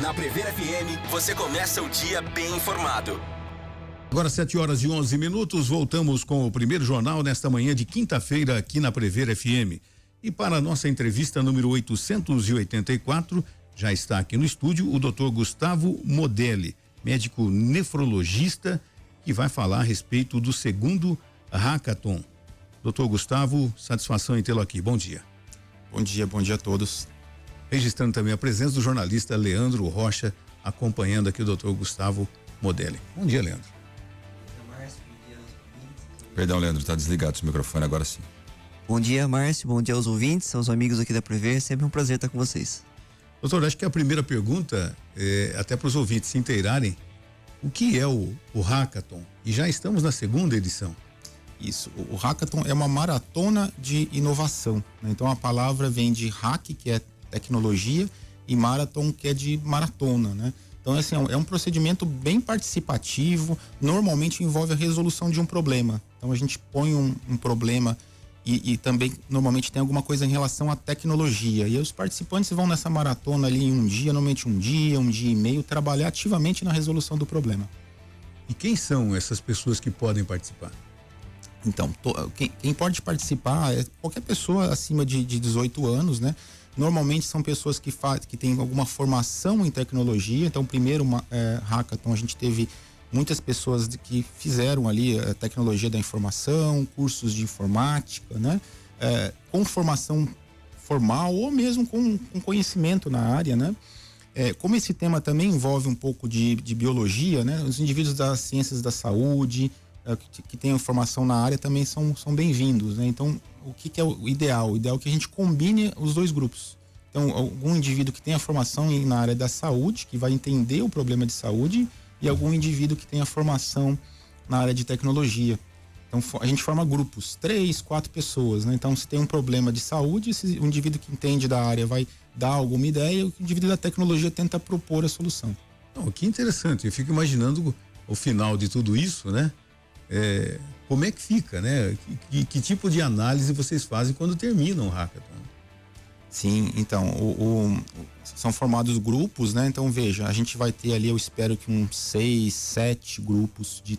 Na Prever FM, você começa o dia bem informado. Agora 7h11, voltamos com o primeiro jornal nesta manhã de quinta-feira aqui na Prever FM. E para a nossa entrevista número 884, já está aqui no estúdio o Dr. Gustavo Modelli, médico nefrologista, que vai falar a respeito do segundo Hackathon. Dr. Gustavo, satisfação em tê-lo aqui. Bom dia. Bom dia a todos. Registrando também a presença do jornalista Leandro Rocha, acompanhando aqui o Dr. Gustavo Modelli. Bom dia, Leandro. Perdão, Leandro, está desligado o microfone, agora sim. Bom dia, Márcio, bom dia aos ouvintes, aos amigos aqui da Prever, sempre um prazer estar com vocês. Doutor, acho que a primeira pergunta é até para os ouvintes se inteirarem, o que é o Hackathon? E já estamos na segunda edição. Isso, o Hackathon é uma maratona de inovação, né? Então a palavra vem de hack, que é tecnologia, e marathon, que é de maratona, né? Então, assim, é um procedimento bem participativo, normalmente envolve a resolução de um problema. Então, a gente põe um problema e também, normalmente, tem alguma coisa em relação à tecnologia. E aí, os participantes vão nessa maratona ali em um dia, normalmente um dia e meio, trabalhar ativamente na resolução do problema. E quem são essas pessoas que podem participar? Então, quem pode participar é qualquer pessoa acima de 18 anos, né? Normalmente são pessoas que têm alguma formação em tecnologia. Então, primeiro Hackathon, a gente teve muitas pessoas que fizeram ali tecnologia da informação, cursos de informática, né? Com formação formal ou mesmo com conhecimento na área, né? Como esse tema também envolve um pouco de biologia, né? Os indivíduos das ciências da saúde, que tenham formação na área também são bem-vindos, né? Então, o que é o ideal? O ideal é que a gente combine os dois grupos. Então, algum indivíduo que tenha formação na área da saúde, que vai entender o problema de saúde, e algum indivíduo que tenha formação na área de tecnologia. Então, a gente forma grupos, 3, 4 pessoas, né? Então, se tem um problema de saúde, o indivíduo que entende da área vai dar alguma ideia, o indivíduo da tecnologia tenta propor a solução. Não, que interessante, eu fico imaginando o final de tudo isso, né? Como é que fica, né? Que tipo de análise vocês fazem quando terminam o Hackathon? Sim, então, são formados grupos, né? Então, veja, a gente vai ter ali, eu espero que uns 6, 7 grupos de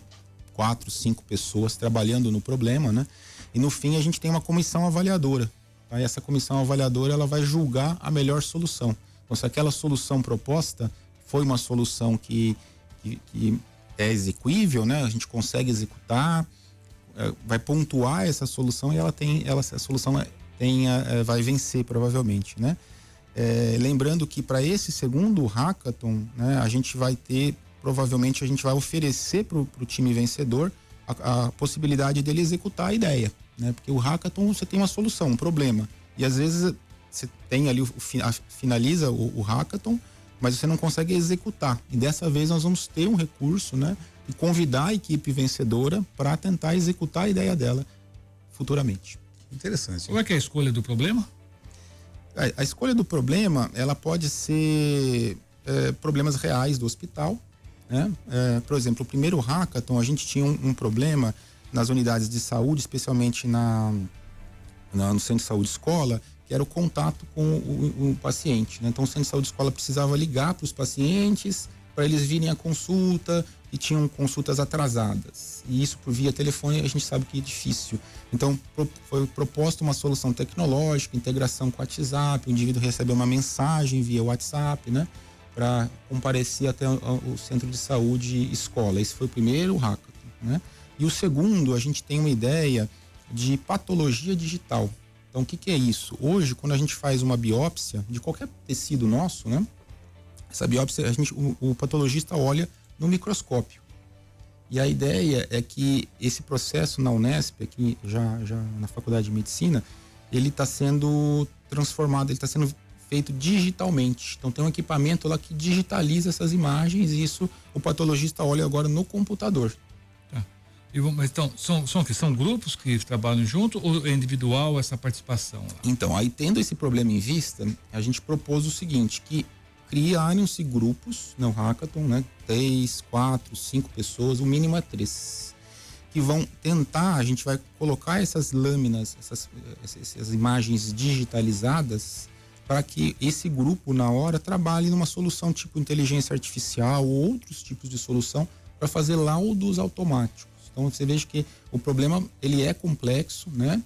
4, 5 pessoas trabalhando no problema, né? E no fim a gente tem uma comissão avaliadora. Tá? E essa comissão avaliadora, ela vai julgar a melhor solução. Então, se aquela solução proposta foi uma solução que é execuível, né? A gente consegue executar, vai pontuar essa solução e essa solução vai vencer provavelmente, né? Lembrando que para esse segundo Hackathon, né? Provavelmente a gente vai oferecer para o time vencedor a possibilidade dele executar a ideia, né? Porque o Hackathon, você tem uma solução, um problema, e às vezes você tem ali, finaliza o Hackathon, mas você não consegue executar. E dessa vez nós vamos ter um recurso, né? E convidar a equipe vencedora para tentar executar a ideia dela futuramente. Interessante. Como é que é a escolha do problema? A escolha do problema, ela pode ser problemas reais do hospital, né? Por exemplo, o primeiro Hackathon, a gente tinha um problema nas unidades de saúde, especialmente no centro de saúde escola, que era o contato com o paciente, né? Então, o centro de saúde escola precisava ligar para os pacientes para eles virem à consulta, e tinham consultas atrasadas. E isso por via telefone a gente sabe que é difícil. Então, foi proposta uma solução tecnológica, integração com o WhatsApp, o indivíduo recebe uma mensagem via WhatsApp, né? Para comparecer até o centro de saúde escola. Esse foi o primeiro Hackathon, né? E o segundo, a gente tem uma ideia de patologia digital. Então, o que é isso? Hoje, quando a gente faz uma biópsia de qualquer tecido nosso, né? Essa biópsia, o patologista olha no microscópio. E a ideia é que esse processo na Unesp, aqui já na Faculdade de Medicina, ele está sendo transformado, ele está sendo feito digitalmente. Então tem um equipamento lá que digitaliza essas imagens e isso o patologista olha agora no computador. Tá. Mas então, são grupos que trabalham junto ou é individual essa participação lá? Então, aí tendo esse problema em vista, a gente propôs o seguinte, que criaram-se grupos no Hackathon, né? 3, 4, 5 pessoas, o mínimo é 3, que vão tentar, a gente vai colocar essas lâminas, essas imagens digitalizadas para que esse grupo, na hora, trabalhe numa solução tipo inteligência artificial ou outros tipos de solução para fazer laudos automáticos. Então, você veja que o problema, ele é complexo, né?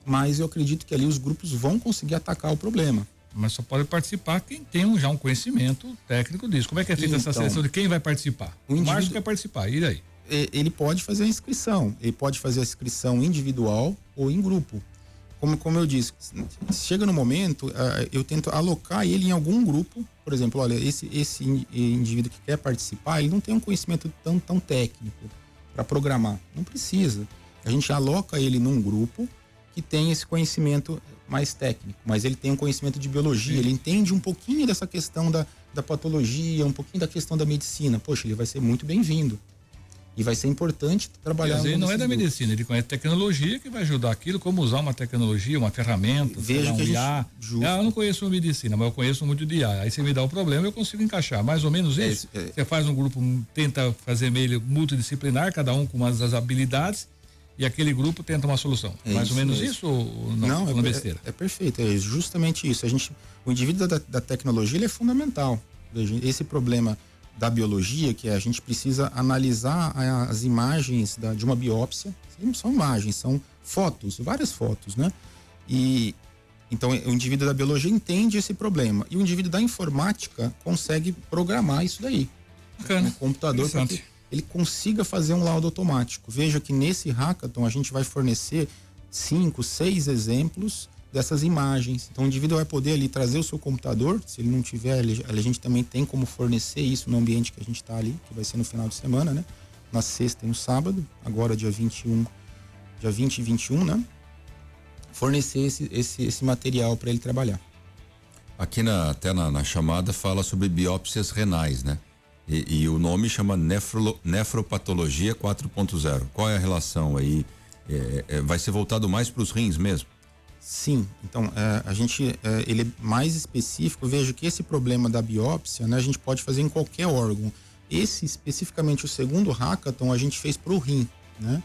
Mas eu acredito que ali os grupos vão conseguir atacar o problema. Mas só pode participar quem tem já um conhecimento técnico disso. Como é que é feita essa seleção de quem vai participar? O Márcio quer participar, e daí? Ele pode fazer a inscrição. Ele pode fazer a inscrição individual ou em grupo. Como eu disse, chega no momento, eu tento alocar ele em algum grupo. Por exemplo, olha, esse indivíduo que quer participar, ele não tem um conhecimento tão técnico para programar. Não precisa. A gente aloca ele num grupo que tem esse conhecimento mais técnico, mas ele tem um conhecimento de biologia, ele entende um pouquinho dessa questão da patologia, um pouquinho da questão da medicina. Poxa, ele vai ser muito bem-vindo. E vai ser importante trabalhar. Ele não é da medicina, ele conhece tecnologia que vai ajudar aquilo, como usar uma tecnologia, uma ferramenta, veja que IA. Eu não conheço medicina, mas eu conheço muito de IA. Aí você me dá o problema, eu consigo encaixar. Mais ou menos isso. Você faz um grupo, tenta fazer meio multidisciplinar, cada um com umas das habilidades, e aquele grupo tenta uma solução. Mais ou menos isso ou não? Não, besteira? É perfeito, é justamente isso. O indivíduo da tecnologia, ele é fundamental. Veja, esse problema da biologia, que a gente precisa analisar as imagens de uma biópsia. Não são imagens, são fotos, várias fotos, né? E então o indivíduo da biologia entende esse problema e o indivíduo da informática consegue programar isso daí. Bacana. No computador para que ele consiga fazer um laudo automático. Veja que nesse hackathon a gente vai fornecer 5, 6 exemplos dessas imagens. Então o indivíduo vai poder ali trazer o seu computador, se ele não tiver, a gente também tem como fornecer isso no ambiente que a gente está ali, que vai ser no final de semana, né? Na sexta e no sábado, agora dia 20 e 21, né? Fornecer esse material para ele trabalhar. Aqui até na chamada fala sobre biópsias renais, né? E o nome chama nefropatologia 4.0. Qual é a relação aí? Vai ser voltado mais para os rins mesmo? Sim, então ele é mais específico. Veja que esse problema da biópsia, né, a gente pode fazer em qualquer órgão. Esse especificamente, o segundo hackathon, a gente fez para o rim, né?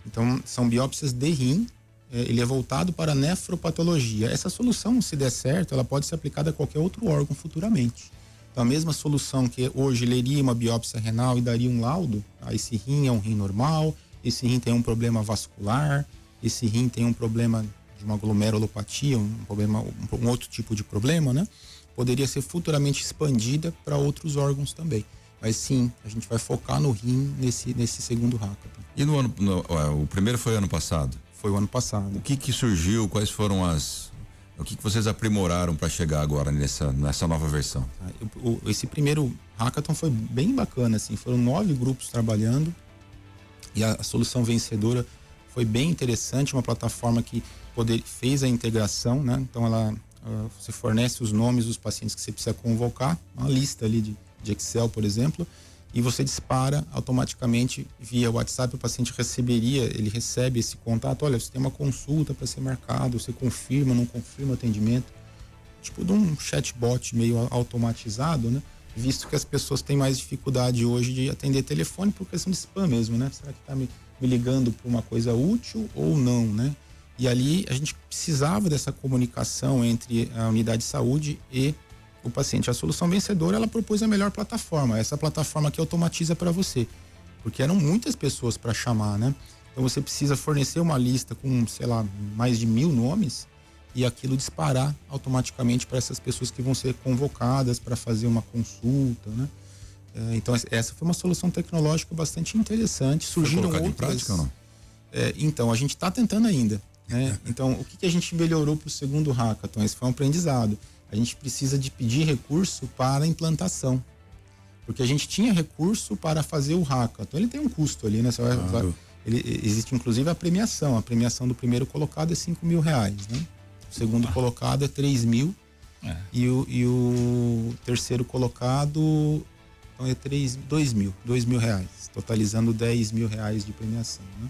Então são biópsias de rim. Ele é voltado para a nefropatologia. Essa solução, se der certo, ela pode ser aplicada a qualquer outro órgão futuramente. Então a mesma solução que hoje leria uma biópsia renal e daria um laudo, esse rim é um rim normal, esse rim tem um problema vascular, esse rim tem um problema de uma glomerulopatia, um outro tipo de problema, né? Poderia ser futuramente expandida para outros órgãos também. Mas sim, a gente vai focar no rim nesse segundo hackathon. E o primeiro foi ano passado? Foi o ano passado. O que surgiu? Quais foram o que vocês aprimoraram para chegar agora nessa nova versão? Esse primeiro hackathon foi bem bacana, assim. Foram 9 grupos trabalhando e a solução vencedora foi bem interessante, uma plataforma que fez a integração, né? Então você fornece os nomes dos pacientes que você precisa convocar, uma lista ali de Excel, por exemplo, e você dispara automaticamente via WhatsApp. O paciente ele recebe esse contato. Olha, você tem uma consulta para ser marcado, você confirma, não confirma o atendimento, tipo de um chatbot meio automatizado, né? Visto que as pessoas têm mais dificuldade hoje de atender telefone por questão de spam mesmo, né? Será que tá me ligando por uma coisa útil ou não, né? E ali a gente precisava dessa comunicação entre a unidade de saúde e o paciente. A solução vencedora, ela propôs a melhor plataforma, essa plataforma que automatiza para você, porque eram muitas pessoas para chamar, né? Então você precisa fornecer uma lista com, sei lá, mais de 1000 nomes e aquilo disparar automaticamente para essas pessoas que vão ser convocadas para fazer uma consulta, né? Então essa foi uma solução tecnológica bastante interessante. Surgiram outras. Em prática ou não? Então a gente está tentando ainda, né? Então o que a gente melhorou para o segundo hackathon? Esse foi um aprendizado. A gente precisa de pedir recurso para a implantação, porque a gente tinha recurso para fazer o hackathon. Ele tem um custo ali, né? Existe inclusive a premiação do primeiro colocado é R$5.000, né? O segundo colocado é 3.000 e o terceiro colocado então é R$2.000, totalizando R$10.000 de premiação, né?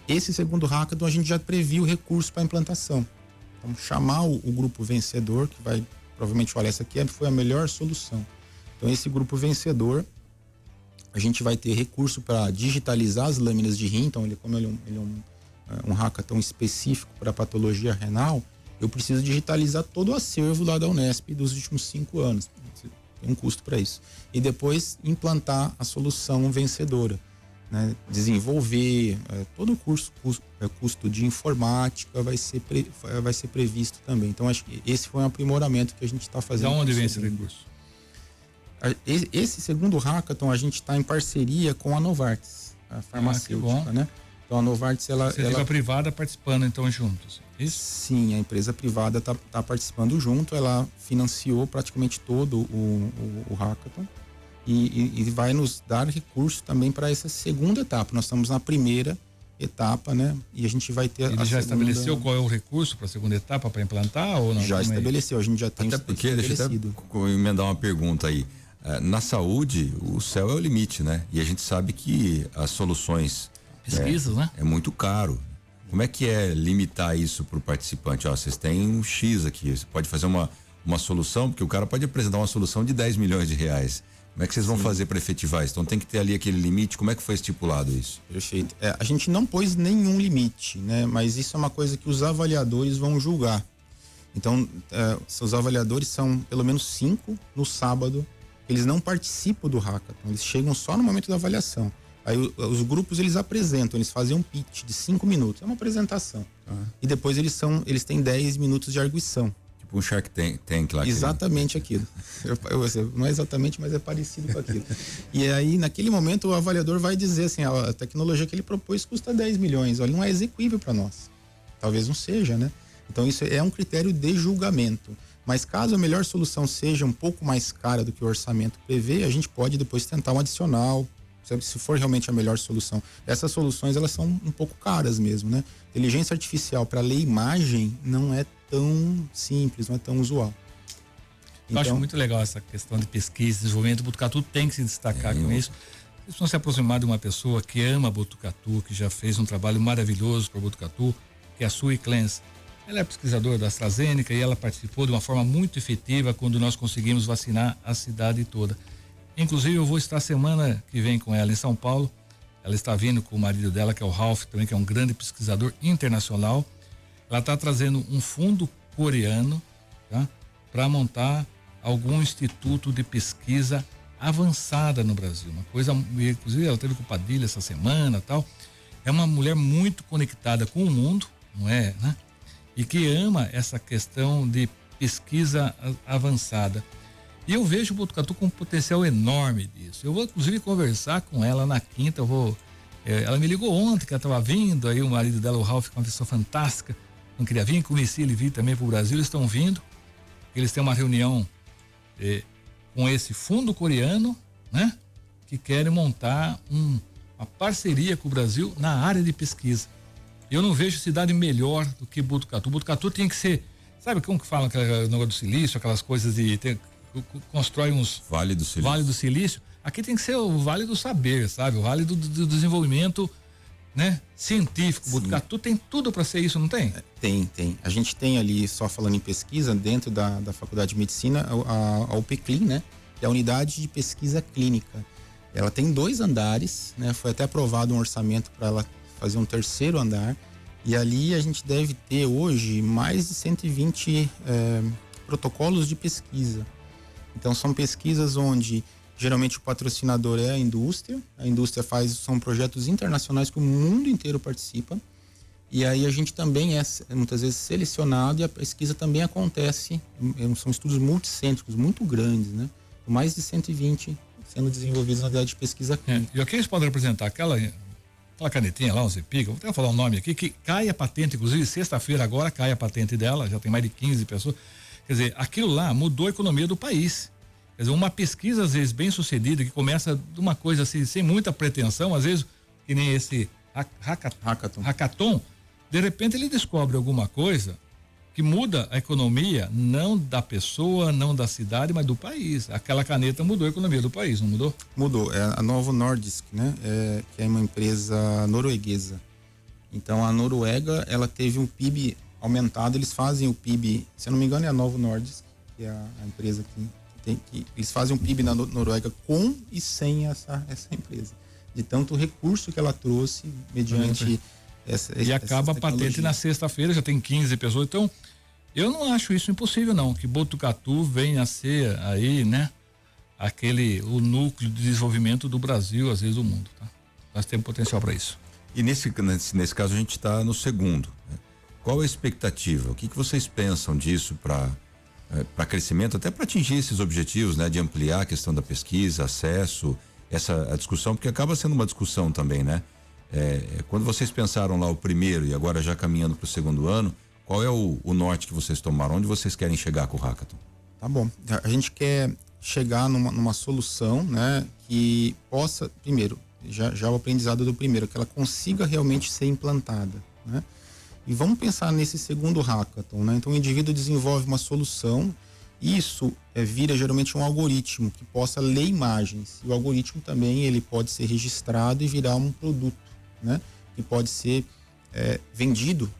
Esse segundo hackathon a gente já previu recurso para implantação. Então, chamar o grupo vencedor, que vai provavelmente, olha, essa aqui foi a melhor solução. Então, esse grupo vencedor, a gente vai ter recurso para digitalizar as lâminas de rim. Então, como ele é um hackathon específico para patologia renal, eu preciso digitalizar todo o acervo lá da Unesp dos últimos 5 anos. Tem um custo para isso. E depois implantar a solução vencedora, né? Desenvolver todo o custo de informática vai ser previsto também. Então, acho que esse foi um aprimoramento que a gente está fazendo. De onde vem esse recurso? Esse segundo hackathon a gente está em parceria com a Novartis, a farmacêutica, né? Então a Novartis ela privada participando então juntos. Isso? Sim, a empresa privada tá participando junto. Ela financiou praticamente todo o hackathon e vai nos dar recurso também para essa segunda etapa. Nós estamos na primeira etapa, né? E a gente vai ter Ele já estabeleceu qual é o recurso para a segunda etapa para implantar ou não? Já estabeleceu, a gente já tem. Até porque, deixa eu até emendar uma pergunta aí. Na saúde, o céu é o limite, né? E a gente sabe que as soluções pesquisas, né? É muito caro. Como é que é limitar isso para o participante? Ó, vocês têm um X aqui, você pode fazer uma solução, porque o cara pode apresentar uma solução de 10 milhões de reais. Como é que vocês vão fazer para efetivar isso? Então tem que ter ali aquele limite. Como é que foi estipulado isso? Perfeito. A gente não pôs nenhum limite, né? Mas isso é uma coisa que os avaliadores vão julgar. Então, os avaliadores são pelo menos 5 no sábado. Eles não participam do hackathon, eles chegam só no momento da avaliação. Aí os grupos eles apresentam, eles fazem um pitch de 5 minutos, é uma apresentação. E depois eles têm 10 minutos de arguição. Tipo um Shark Tank lá. Exatamente aquilo. Não é exatamente, mas é parecido com aquilo. E aí, naquele momento, o avaliador vai dizer assim, a tecnologia que ele propôs custa 10 milhões, olha, não é execuível para nós. Talvez não seja, né? Então isso é um critério de julgamento. Mas caso a melhor solução seja um pouco mais cara do que o orçamento prevê, a gente pode depois tentar um adicional, se for realmente a melhor solução. Essas soluções, elas são um pouco caras mesmo, né? Inteligência artificial para ler imagem não é tão simples, não é tão usual. Eu acho muito legal essa questão de pesquisa, desenvolvimento. O Botucatu tem que se destacar com isso. Vocês vão se aproximar de uma pessoa que ama Botucatu, que já fez um trabalho maravilhoso para Botucatu, que é a Sui Clens. Ela é pesquisadora da AstraZeneca e ela participou de uma forma muito efetiva quando nós conseguimos vacinar a cidade toda. Inclusive, eu vou estar semana que vem com ela em São Paulo. Ela está vindo com o marido dela, que é o Ralph, também, que é um grande pesquisador internacional. Ela está trazendo um fundo coreano, tá? Para montar algum instituto de pesquisa avançada no Brasil. Uma coisa, inclusive, ela teve com o Padilha essa semana, tal. É uma mulher muito conectada com o mundo, não é, né? E que ama essa questão de pesquisa avançada. E eu vejo o Botucatu com um potencial enorme disso. Eu vou, inclusive, conversar com ela na quinta. Ela me ligou ontem que ela estava vindo, aí o marido dela, o Ralph, que é uma pessoa fantástica, não queria vir, conheci ele vir também para o Brasil. Eles estão vindo, eles têm uma reunião com esse fundo coreano, né? Que querem montar uma parceria com o Brasil na área de pesquisa. Eu não vejo cidade melhor do que Botucatu. Botucatu tem que ser, sabe como que fala aquele negócio do silício, aquelas coisas constrói uns Vale do Silício. Aqui tem que ser o Vale do Saber, sabe? O Vale do Desenvolvimento, né? Científico. Sim. Botucatu tem tudo para ser isso, não tem? Tem. A gente tem ali, só falando em pesquisa, dentro da Faculdade de Medicina, a UPCLIN, né? Que é a Unidade de Pesquisa Clínica. Ela tem 2 andares, né? Foi até aprovado um orçamento para ela fazer um 3º andar, e ali a gente deve ter hoje mais de 120 protocolos de pesquisa. Então são pesquisas onde geralmente o patrocinador é a indústria são projetos internacionais que o mundo inteiro participa, e aí a gente também é muitas vezes selecionado, e a pesquisa também acontece, são estudos multicêntricos muito grandes, né? Mais de 120 sendo desenvolvidos na unidade de pesquisa clínica. E aqui eles podem apresentar aquela canetinha lá, um Zepica, vou até falar o nome aqui, que cai a patente, inclusive sexta-feira agora cai a patente dela, já tem mais de 15 pessoas. Quer dizer, aquilo lá mudou a economia do país. Quer dizer, uma pesquisa, às vezes, bem sucedida, que começa de uma coisa assim, sem muita pretensão, às vezes, que nem esse hackathon, de repente ele descobre alguma coisa que muda a economia, não da pessoa, não da cidade, mas do país. Aquela caneta mudou a economia do país, não mudou? Mudou. É a Novo Nordisk, né? Que é uma empresa norueguesa. Então, a Noruega, ela teve um PIB aumentado. Eles fazem o PIB, se eu não me engano, é a Novo Nordisk, que é a empresa que eles fazem um PIB na Noruega com e sem essa empresa. De tanto recurso que ela trouxe mediante acaba a patente na sexta-feira, já tem 15 pessoas. Então, Eu não acho isso impossível, não, que Botucatu venha a ser aí, né, o núcleo de desenvolvimento do Brasil, às vezes do mundo, tá? Nós temos potencial para isso. E nesse caso a gente está no segundo, né? Qual a expectativa? O que vocês pensam disso para crescimento, até para atingir esses objetivos, né? De ampliar a questão da pesquisa, acesso, a discussão, porque acaba sendo uma discussão também, né? Quando vocês pensaram lá o primeiro e agora já caminhando para o segundo ano, qual é o norte que vocês tomaram? Onde vocês querem chegar com o Hackathon? Tá bom. A gente quer chegar numa solução, né? Que possa, primeiro, já o aprendizado do primeiro, que ela consiga realmente ser implantada, né? E vamos pensar nesse segundo hackathon, né? Então o indivíduo desenvolve uma solução, isso vira geralmente um algoritmo que possa ler imagens. E o algoritmo também ele pode ser registrado e virar um produto, né? Que pode ser vendido,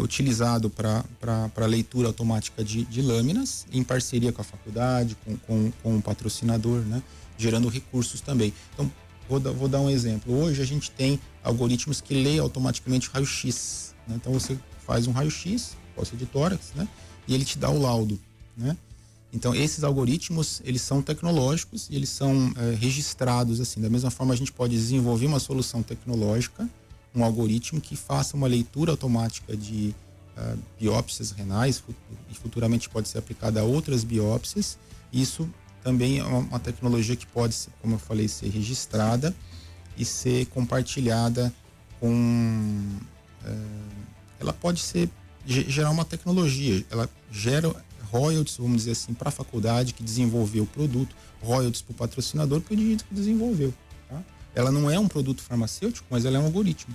utilizado para leitura automática de lâminas, em parceria com a faculdade, com o patrocinador, né? Gerando recursos também. Então, vou dar um exemplo. Hoje a gente tem algoritmos que leem automaticamente raio-x, né? Então você faz um raio-x, pode ser de tórax, né? E ele te dá o laudo, né? Então esses algoritmos, eles são tecnológicos e eles são registrados assim. Da mesma forma a gente pode desenvolver uma solução tecnológica, um algoritmo que faça uma leitura automática de biópsias renais e futuramente pode ser aplicada a outras biópsias. Isso também é uma tecnologia que pode, como eu falei, ser registrada e ser compartilhada com... ela pode gerar uma tecnologia, ela gera royalties, vamos dizer assim, para a faculdade que desenvolveu o produto, royalties para o patrocinador, para o indivíduo que desenvolveu. Tá? Ela não é um produto farmacêutico, mas ela é um algoritmo.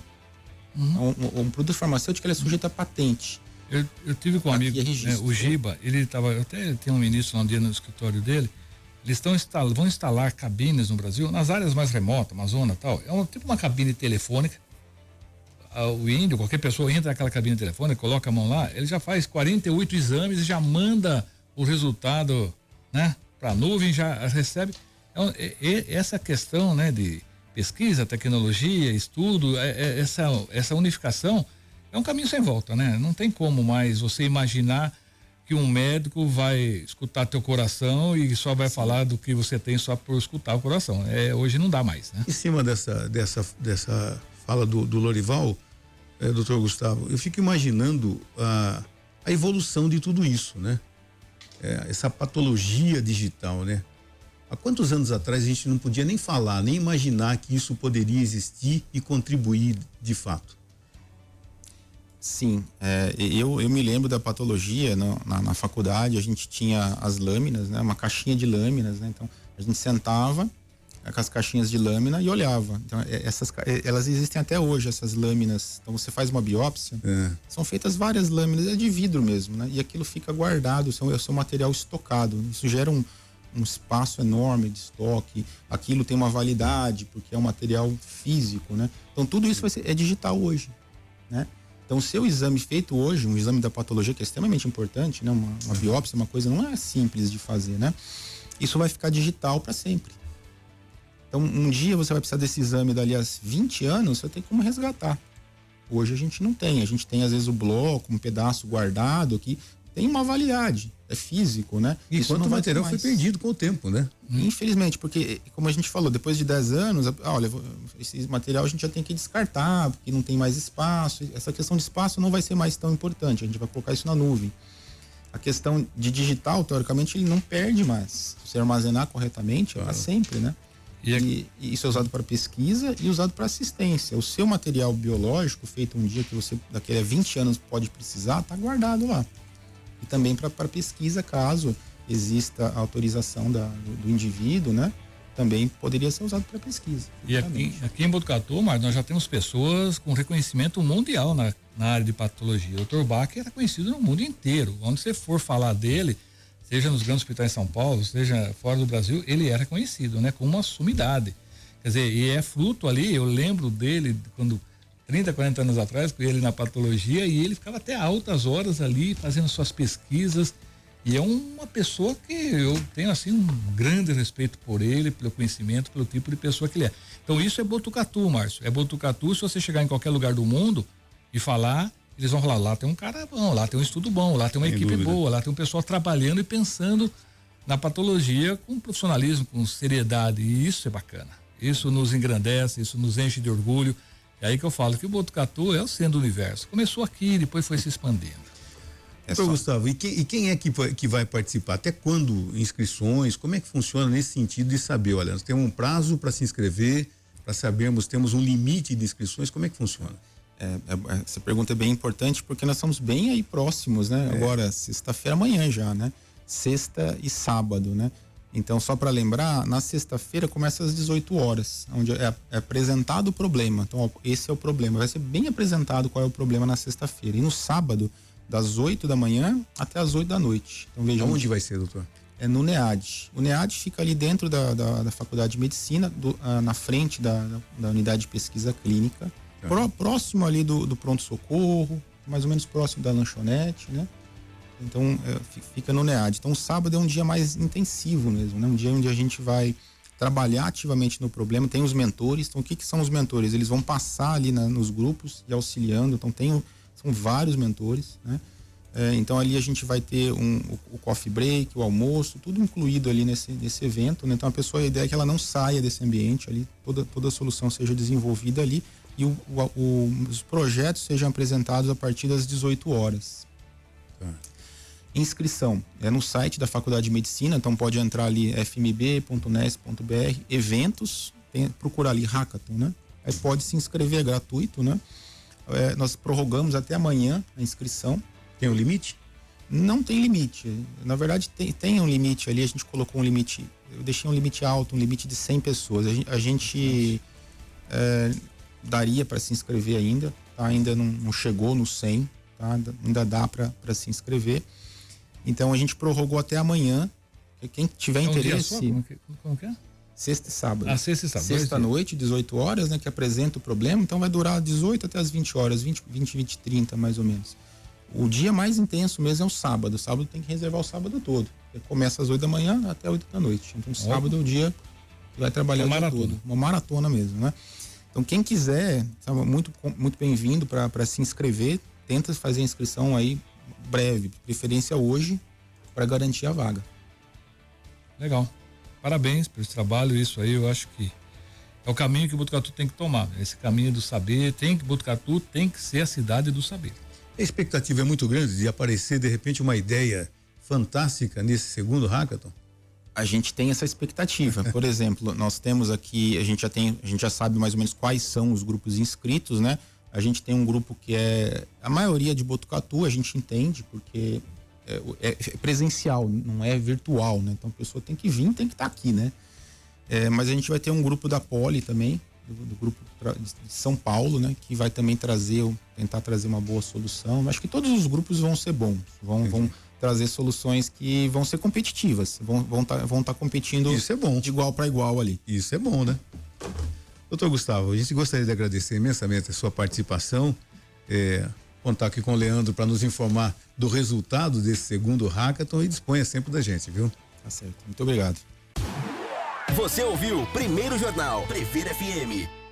Uhum. Um produto farmacêutico ele é sujeito a patente. Eu tive com um amigo, o Giba, ele até tem um ministro lá um dia no escritório dele. Eles vão instalar cabines no Brasil, nas áreas mais remotas, Amazônia e tal. É tipo uma cabine telefônica. O índio, qualquer pessoa entra naquela cabine telefônica, coloca a mão lá, ele já faz 48 exames e já manda o resultado, né, para a nuvem, já recebe. Então, essa questão, né, de pesquisa, tecnologia, estudo, essa unificação é um caminho sem volta, né? Não tem como mais você imaginar que um médico vai escutar teu coração e só vai falar do que você tem só por escutar o coração. Hoje não dá mais, né? Em cima dessa fala do Lorival, doutor Gustavo, eu fico imaginando a evolução de tudo isso, né? Essa patologia digital, né? Há quantos anos atrás a gente não podia nem falar, nem imaginar que isso poderia existir e contribuir de fato? Sim, eu me lembro da patologia na faculdade, a gente tinha as lâminas, né? Uma caixinha de lâminas, né? Então a gente sentava com as caixinhas de lâmina e olhava. Então elas existem até hoje, essas lâminas. Então você faz uma biópsia, são feitas várias lâminas, de vidro mesmo, né? E aquilo fica guardado, é o seu material estocado. Isso gera um espaço enorme de estoque, aquilo tem uma validade, porque é um material físico, né? Então tudo isso é digital hoje, né? Então, o seu exame feito hoje, um exame da patologia que é extremamente importante, né? Uma biópsia, uma coisa não é simples de fazer, né? Isso vai ficar digital para sempre. Então, um dia você vai precisar desse exame dali a 20 anos, você tem como resgatar. Hoje a gente não tem. A gente tem, às vezes, o bloco, um pedaço guardado que tem uma validade, é físico, né? E quanto material foi perdido com o tempo, né? Infelizmente, porque, como a gente falou, depois de 10 anos, olha, esse material a gente já tem que descartar, porque não tem mais espaço. Essa questão de espaço não vai ser mais tão importante, a gente vai colocar isso na nuvem. A questão de digital, teoricamente, ele não perde mais. Se você armazenar corretamente, para sempre, né? E isso é usado para pesquisa e usado para assistência. O seu material biológico, feito um dia que você, daqui a 20 anos, pode precisar, está guardado lá. E também para pesquisa, caso exista a autorização do indivíduo, né? Também poderia ser usado para pesquisa. E aqui em Botucatu, Marcos, nós já temos pessoas com reconhecimento mundial na área de patologia. O Dr. Bach era conhecido no mundo inteiro. Onde você for falar dele, seja nos grandes hospitais de São Paulo, seja fora do Brasil, ele era conhecido, né? Com uma sumidade. Quer dizer, e é fruto ali, eu lembro dele quando 30, 40 anos atrás, com ele na patologia, e ele ficava até altas horas ali fazendo suas pesquisas, e é uma pessoa que eu tenho assim um grande respeito por ele, pelo conhecimento, pelo tipo de pessoa que ele é. Então isso é Botucatu, Márcio, é Botucatu. Se você chegar em qualquer lugar do mundo e falar, eles vão falar, lá tem um cara bom, lá tem um estudo bom, lá tem uma equipe boa, lá tem um pessoal trabalhando e pensando na patologia com profissionalismo, com seriedade, e isso é bacana. Isso nos engrandece, isso nos enche de orgulho. É aí que eu falo que o Botucatu é o centro do universo. Começou aqui, depois foi se expandindo. Gustavo, e quem é que vai participar? Até quando inscrições? Como é que funciona nesse sentido de saber? Olha, nós temos um prazo para se inscrever, para sabermos, temos um limite de inscrições, como é que funciona? Essa pergunta é bem importante porque nós estamos bem aí próximos, né? Agora, sexta-feira, amanhã já, né? Sexta e sábado, né? Então, só para lembrar, na sexta-feira começa às 18 horas, onde é apresentado o problema. Então, ó, esse é o problema. Vai ser bem apresentado qual é o problema na sexta-feira. E no sábado, das 8 da manhã até as 8 da noite. Então, vejam. Onde vai ser, doutor? É no NEAD. O NEAD fica ali dentro da Faculdade de Medicina, na frente da Unidade de Pesquisa Clínica, próximo ali do pronto-socorro, mais ou menos próximo da lanchonete, né? Então, fica no NEAD. Então, o sábado é um dia mais intensivo mesmo, né? Um dia onde a gente vai trabalhar ativamente no problema. Tem os mentores. Então, o que são os mentores? Eles vão passar ali nos grupos e auxiliando. Então, são vários mentores, né? Então, ali a gente vai ter o coffee break, o almoço, tudo incluído ali nesse evento, né? Então, a ideia é que ela não saia desse ambiente ali, toda a solução seja desenvolvida ali e os projetos sejam apresentados a partir das 18 horas. Inscrição é no site da Faculdade de Medicina, então pode entrar ali fmb.nes.br, eventos, procurar ali Hackathon, né? Aí pode se inscrever, é gratuito, né? Nós prorrogamos até amanhã a inscrição. Tem um limite? Não tem limite. Na verdade, tem um limite ali, a gente colocou um limite, eu deixei um limite alto, um limite de 100 pessoas. A gente daria para se inscrever ainda, tá? Ainda não chegou no 100, tá? Ainda dá para se inscrever. Então a gente prorrogou até amanhã. Quem tiver interesse. Como que é? Sexta e sábado. Sexta e sábado. Sexta-noite, 18 horas, né? Que apresenta o problema. Então vai durar 18 até as 20 horas, 20, 30 mais ou menos. O dia mais intenso mesmo é o sábado. O sábado tem que reservar o sábado todo. Começa às 8 da manhã até 8 da noite. Então sábado é o dia que vai trabalhar o dia todo. Uma maratona mesmo, né? Então quem quiser, sabe, muito bem-vindo para se inscrever. Tenta fazer a inscrição aí breve, preferência hoje, para garantir a vaga. Legal. Parabéns pelo trabalho, isso aí eu acho que é o caminho que o Botucatu tem que tomar. Esse caminho do saber, Botucatu tem que ser a cidade do saber. A expectativa é muito grande de aparecer de repente uma ideia fantástica nesse segundo hackathon? A gente tem essa expectativa. Por exemplo, nós temos aqui, a gente já sabe mais ou menos quais são os grupos inscritos, né? A gente tem um grupo que é a maioria de Botucatu, a gente entende, porque é presencial, não é virtual, né? Então a pessoa tem que vir, tem que estar aqui, né? Mas a gente vai ter um grupo da Poli também, do grupo de São Paulo, né? Que vai também tentar trazer uma boa solução. Acho que todos os grupos vão ser bons, vão trazer soluções que vão ser competitivas, vão estar competindo. Isso é bom. De igual para igual ali. Isso é bom, né? Doutor Gustavo, a gente gostaria de agradecer imensamente a sua participação, contar aqui com o Leandro para nos informar do resultado desse segundo hackathon e disponha sempre da gente, viu? Tá certo. Muito obrigado. Você ouviu Primeiro Jornal Prever FM.